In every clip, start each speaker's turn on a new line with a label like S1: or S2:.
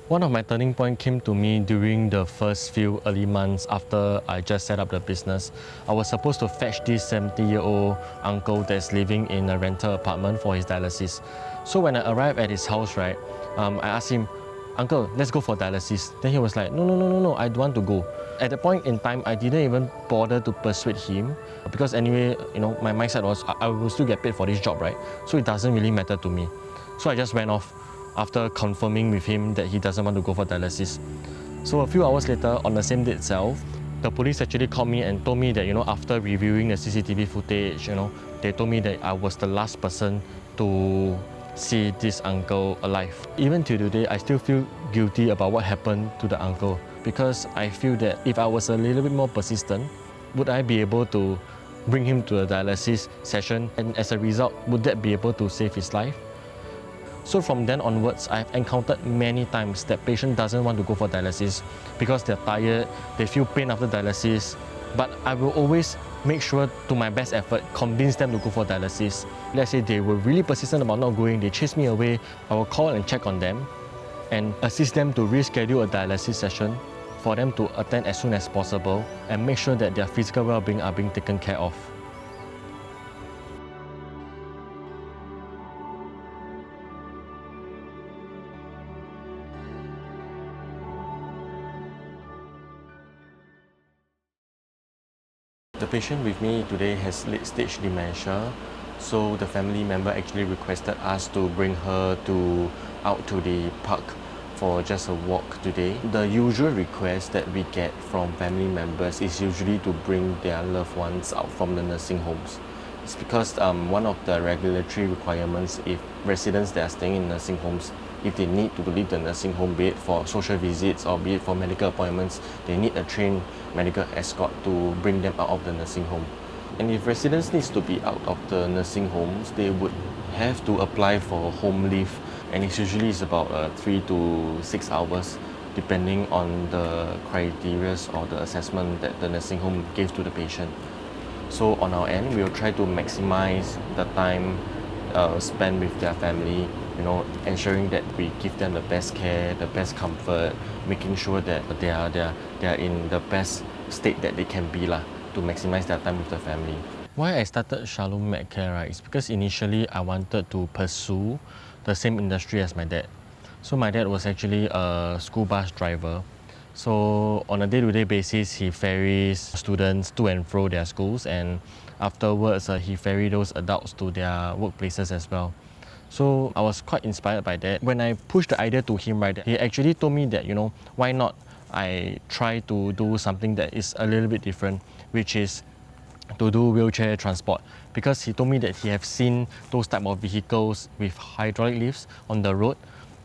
S1: One of my turning point came to me during the first few early months after I just set up the business. I was supposed to fetch this 70-year-old uncle that's living in a rental apartment for his dialysis. So when I arrived at his house, right, I asked him, "Uncle, let's go for dialysis." Then he was like, no, I don't want to go. At the point in time, I didn't even bother to persuade him because anyway, my mindset was I will still get paid for this job, right? So it doesn't really matter to me. So I just went off after confirming with him that he doesn't want to go for dialysis. So a few hours later, on the same day itself, the police actually called me and told me that, after reviewing the CCTV footage, they told me that I was the last person to see this uncle alive. Even till today, I still feel guilty about what happened to the uncle because I feel that if I was a little bit more persistent, would I be able to bring him to a dialysis session, and as a result, would that be able to save his life? So from then onwards, I've encountered many times that patient doesn't want to go for dialysis because they're tired, they feel pain after dialysis. But I will always make sure to my best effort, convince them to go for dialysis. Let's say they were really persistent about not going, they chase me away, I will call and check on them and assist them to reschedule a dialysis session for them to attend as soon as possible and make sure that their physical well-being are being taken care of. The patient with me today has late-stage dementia, so the family member actually requested us to bring her out to the park for just a walk today. The usual request that we get from family members is usually to bring their loved ones out from the nursing homes. It's because one of the regulatory requirements, if residents that are staying in nursing homes, if they need to leave the nursing home, be it for social visits or be it for medical appointments, they need a trained medical escort to bring them out of the nursing home. And if residents need to be out of the nursing homes, they would have to apply for home leave, and it's usually about 3 to 6 hours depending on the criteria or the assessment that the nursing home gave to the patient. So on our end, we'll try to maximize the time spent with their family, ensuring that we give them the best care, the best comfort, making sure that they are in the best state that they can be to maximize their time with the family. Why I started Shalom Medcare, right, is because initially I wanted to pursue the same industry as my dad. So my dad was actually a school bus driver. So on a day-to-day basis, he ferries students to and fro their schools, and afterwards he ferries those adults to their workplaces as well. So I was quite inspired by that. When I pushed the idea to him, right, he actually told me that, why not I try to do something that is a little bit different, which is to do wheelchair transport, because he told me that he have seen those type of vehicles with hydraulic lifts on the road,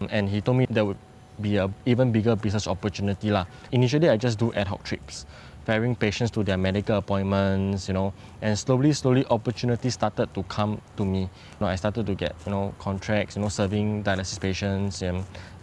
S1: and he told me there would be an even bigger business opportunity. Initially, I just do ad hoc trips, ferrying patients to their medical appointments, and slowly opportunities started to come to me. I started to get, contracts, serving dialysis patients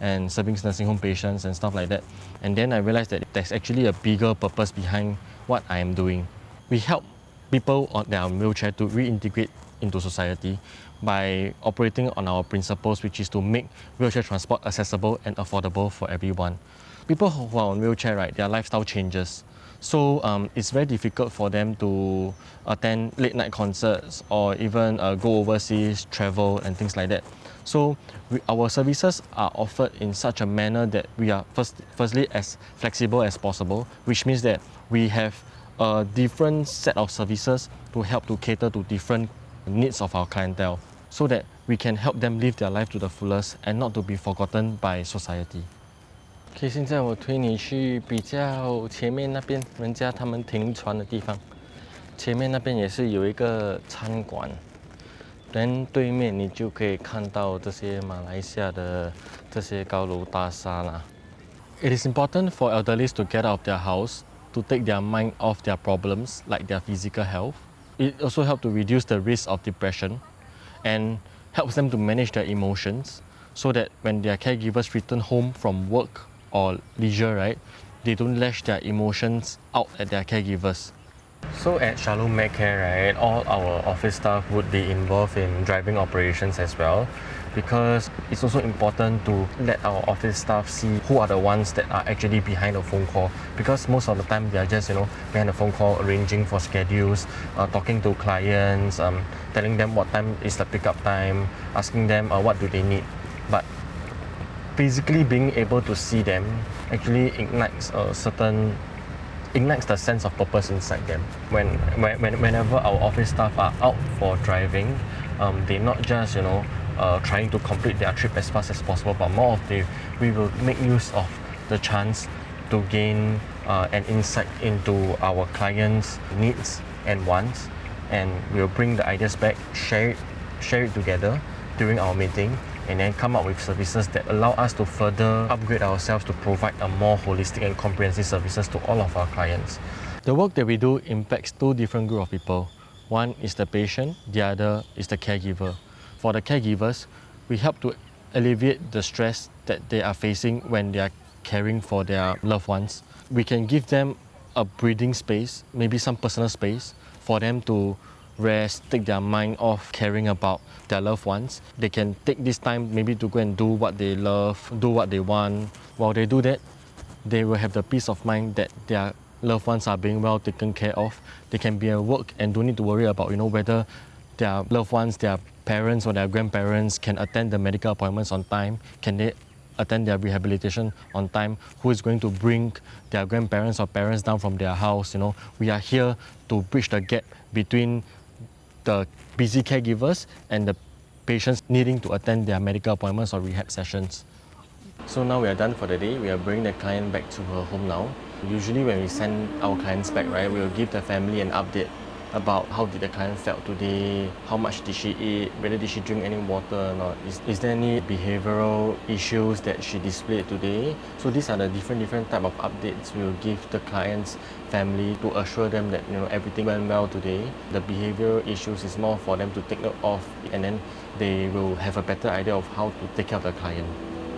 S1: and serving nursing home patients and stuff like that. And then I realized that there's actually a bigger purpose behind what I am doing. We help people on their wheelchair to reintegrate into society by operating on our principles, which is to make wheelchair transport accessible and affordable for everyone. People who are on wheelchair, right, their lifestyle changes. So it's very difficult for them to attend late night concerts or even go overseas, travel and things like that. So our services are offered in such a manner that we are firstly as flexible as possible, which means that we have a different set of services to help to cater to different needs of our clientele, so that we can help them live their life to the fullest and not to be forgotten by society. OK， 现在我推你去比较前面那边，人家他们停船的地方。前面那边也是有一个餐馆，然后对面你就可以看到这些马来西亚的这些高楼大厦啦。It is important for elderly to get out of their house to take their mind off their problems like their physical health. It also helps to reduce the risk of depression and helps them to manage their emotions, so that when their caregivers return home from work or leisure, right, they don't lash their emotions out at their caregivers. So at Shalom Medcare, right, all our office staff would be involved in driving operations as well. because it's also important to let our office staff see who are the ones that are actually behind the phone call, because most of the time they are just behind the phone call arranging for schedules, talking to clients, telling them what time is the pickup time, asking them what do they need. But physically being able to see them actually ignites the sense of purpose inside them. Whenever our office staff are out for driving, they're not just trying to complete their trip as fast as possible, but we will make use of the chance to gain an insight into our clients' needs and wants, and we'll bring the ideas back, share it together during our meeting, and then come up with services that allow us to further upgrade ourselves to provide a more holistic and comprehensive services to all of our clients. The work that we do impacts two different groups of people. One is the patient, the other is the caregiver. For the caregivers, we help to alleviate the stress that they are facing when they are caring for their loved ones. We can give them a breathing space, maybe some personal space, for them to rest, take their mind off caring about their loved ones. They can take this time maybe to go and do what they love, do what they want. While they do that, they will have the peace of mind that their loved ones are being well taken care of. They can be at work and don't need to worry about whether their loved ones, their parents or their grandparents can attend the medical appointments on time. Can they attend their rehabilitation on time? Who is going to bring their grandparents or parents down from their house? We are here to bridge the gap between the busy caregivers and the patients needing to attend their medical appointments or rehab sessions. So now we are done for the day. We are bringing the client back to her home now. Usually when we send our clients back, right, we will give the family an update about how did the client felt today, how much did she eat, whether did she drink any water or not, is there any behavioral issues that she displayed today. So these are the different type of updates we will give the client's family to assure them that everything went well today. The behavioral issues is more for them to take note of, and then they will have a better idea of how to take care of the client.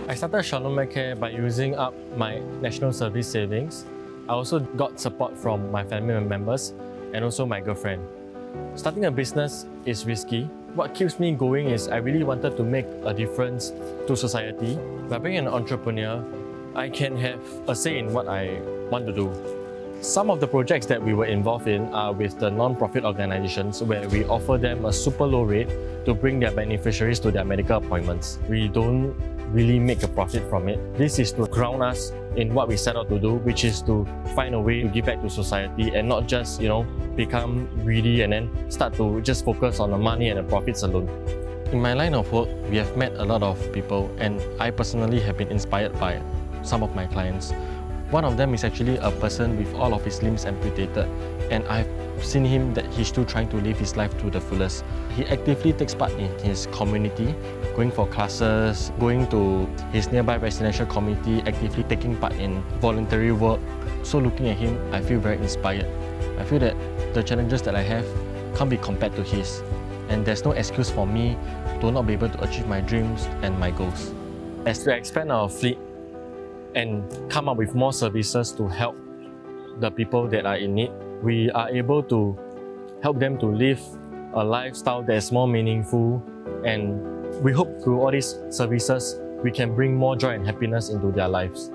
S1: I started Shalom Medcare by using up my national service savings. I also got support from my family members and also my girlfriend. Starting a business is risky. What keeps me going is I really wanted to make a difference to society. By being an entrepreneur, I can have a say in what I want to do. Some of the projects that we were involved in are with the non-profit organizations, where we offer them a super low rate to bring their beneficiaries to their medical appointments. We don't really make a profit from it. This is to ground us in what we set out to do, which is to find a way to give back to society and not just, become greedy and then start to just focus on the money and the profits alone. In my line of work, we have met a lot of people, and I personally have been inspired by some of my clients. One of them is actually a person with all of his limbs amputated, and I've seen him that he's still trying to live his life to the fullest. He actively takes part in his community, going for classes, going to his nearby residential community, actively taking part in voluntary work. So looking at him, I feel very inspired. I feel that the challenges that I have can't be compared to his, and there's no excuse for me to not be able to achieve my dreams and my goals. As we expand our fleet and come up with more services to help the people that are in need, we are able to help them to live a lifestyle that is more meaningful, and we hope through all these services we can bring more joy and happiness into their lives.